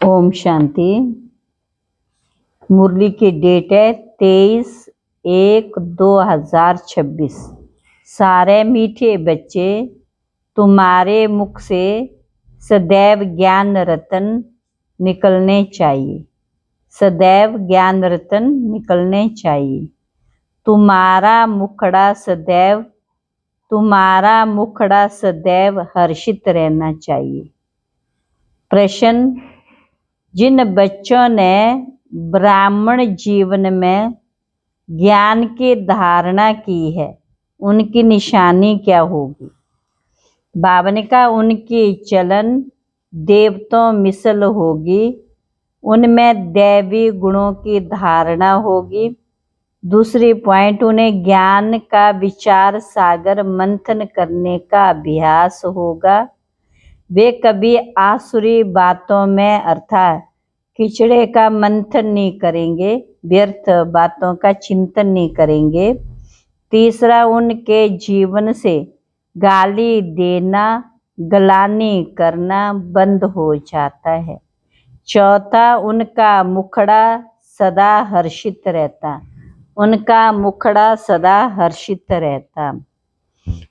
ओम शांति। मुरली की डेट है 23/1/2026। सारे मीठे बच्चे, तुम्हारे मुख से सदैव ज्ञान रतन निकलने चाहिए। सदैव ज्ञान रतन निकलने चाहिए। तुम्हारा मुखड़ा सदैव हर्षित रहना चाहिए। प्रश्न: जिन बच्चों ने ब्राह्मण जीवन में ज्ञान की धारणा की है, उनकी निशानी क्या होगी? बाबा ने कहा, उनकी चलन देवताओं मिसल होगी, उनमें दैवी गुणों की धारणा होगी। दूसरी पॉइंट, उन्हें ज्ञान का विचार सागर मंथन करने का अभ्यास होगा। वे कभी आसुरी बातों में अर्थात खिचड़े का मंथन नहीं करेंगे, व्यर्थ बातों का चिंतन नहीं करेंगे। तीसरा, उनके जीवन से गाली देना, गलानी करना बंद हो जाता है। चौथा, उनका मुखड़ा सदा हर्षित रहता।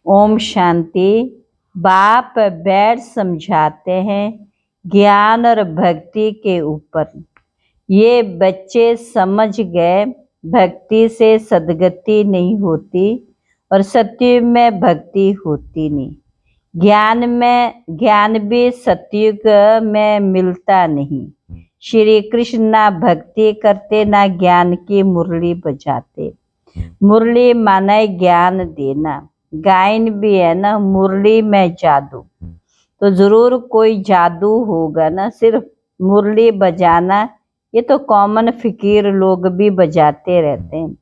ओम शांति। बाप बैठ समझाते हैं ज्ञान और भक्ति के ऊपर। ये बच्चे समझ गए, भक्ति से सद्गति नहीं होती और सतयुग में भक्ति होती नहीं। ज्ञान भी सतयुग में मिलता नहीं। श्री कृष्ण ना भक्ति करते ना ज्ञान की मुरली बजाते। मुरली माने ज्ञान देना। गायन भी है ना, मुरली में जादू, तो जरूर कोई जादू होगा ना। सिर्फ मुरली बजाना ये तो कॉमन फकीर लोग भी बजाते रहते हैं।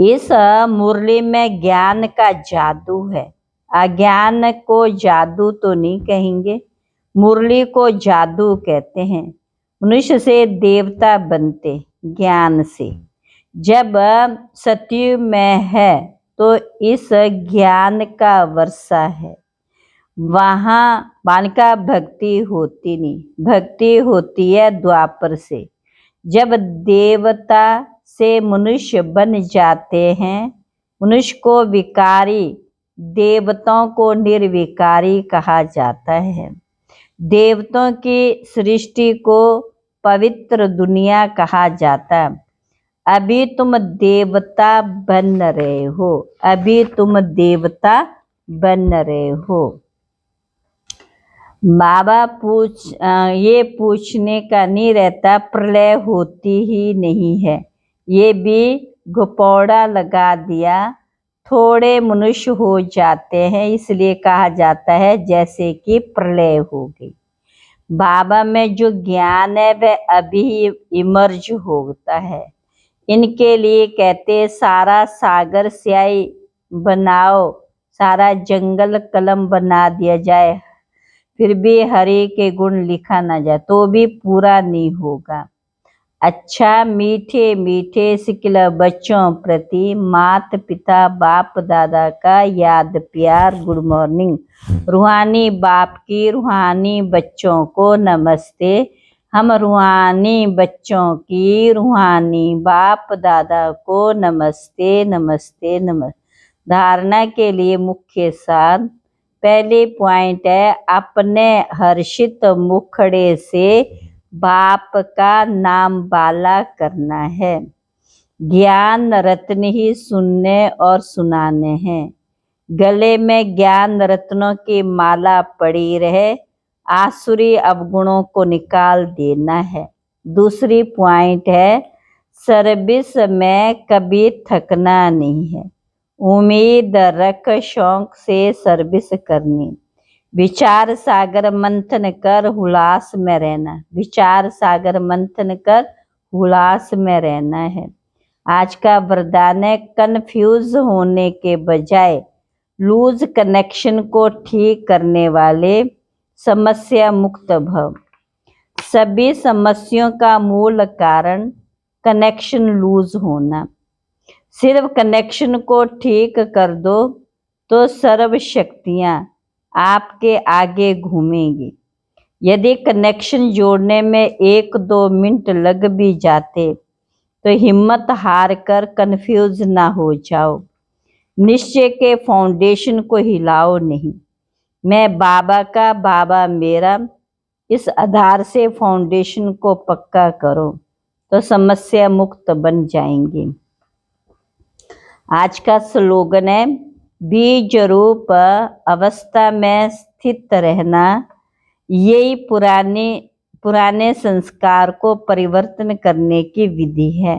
इस मुरली में ज्ञान का जादू है। अज्ञान को जादू तो नहीं कहेंगे, मुरली को जादू कहते हैं। मनुष्य से देवता बनते ज्ञान से। जब सतयुग में है तो इस ज्ञान का वर्षा है, वहाँ बालिका भक्ति होती नहीं। भक्ति होती है द्वापर से। जब देवता से मनुष्य बन जाते हैं, मनुष्य को विकारी, देवताओं को निर्विकारी कहा जाता है। देवताओं की सृष्टि को पवित्र दुनिया कहा जाता है। अभी तुम देवता बन रहे हो। बाबा ये पूछने का नहीं रहता प्रलय होती ही नहीं है, ये भी घुपौड़ा लगा दिया। थोड़े मनुष्य हो जाते हैं, इसलिए कहा जाता है जैसे कि प्रलय हो गई। बाबा में जो ज्ञान है वह अभी इमर्ज होता है। इनके लिए कहते सारा सागर स्याही बनाओ, सारा जंगल कलम बना दिया जाए, फिर भी हरि के गुण लिखा ना जाए तो भी पूरा नहीं होगा। अच्छा, मीठे मीठे सिकल बच्चों प्रति माता पिता बाप दादा का याद प्यार, गुड मॉर्निंग। रूहानी बाप की रूहानी बच्चों को नमस्ते। हम रूहानी बच्चों की रूहानी बाप दादा को नमस्ते नमस्ते नमस्ते। धारणा के लिए मुख्य सार। पहले पॉइंट है, अपने हर्षित मुखड़े से बाप का नाम बाला करना है। ज्ञान रत्न ही सुनने और सुनाने हैं। गले में ज्ञान रत्नों की माला पड़ी रहे, आसुरी अवगुणों को निकाल देना है। दूसरी पॉइंट है, सर्विस में कभी थकना नहीं है। उम्मीद रख शौक से सर्विस करनी। विचार सागर मंथन कर हुलास में रहना। विचार सागर मंथन कर हुलास में रहना है। आज का वरदान है, कन्फ्यूज होने के बजाय लूज कनेक्शन को ठीक करने वाले समस्या मुक्त भव। सभी समस्याओं का मूल कारण कनेक्शन लूज होना। सिर्फ कनेक्शन को ठीक कर दो तो सर्व शक्तियाँ आपके आगे घूमेंगी। यदि कनेक्शन जोड़ने में 1-2 मिनट लग भी जाते तो हिम्मत हार कर कंफ्यूज ना हो जाओ। निश्चय के फाउंडेशन को हिलाओ नहीं। मैं बाबा का, बाबा मेरा, इस आधार से फाउंडेशन को पक्का करो तो समस्या मुक्त बन जाएंगे। आज का स्लोगन है, बीज रूप अवस्था में स्थित रहना, यही पुराने संस्कार को परिवर्तन करने की विधि है।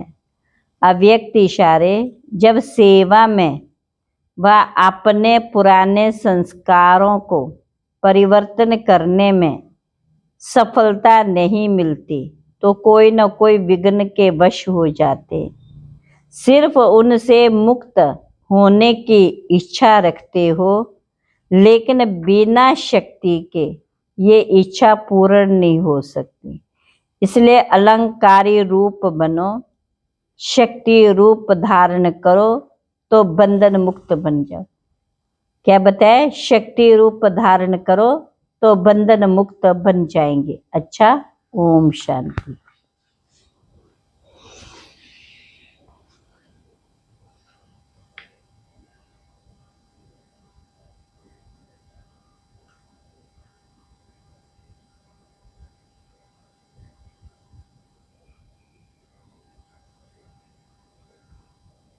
अव्यक्त इशारे, जब सेवा में व अपने पुराने संस्कारों को परिवर्तन करने में सफलता नहीं मिलती तो कोई न कोई विघ्न के वश हो जाते। सिर्फ उनसे मुक्त होने की इच्छा रखते हो, लेकिन बिना शक्ति के ये इच्छा पूर्ण नहीं हो सकती। इसलिए अलंकारी रूप बनो, शक्ति रूप धारण करो तो बंधन मुक्त बन जाओ। क्या बताए? शक्ति रूप धारण करो तो बंधन मुक्त बन जाएंगे। अच्छा, ओम शांति।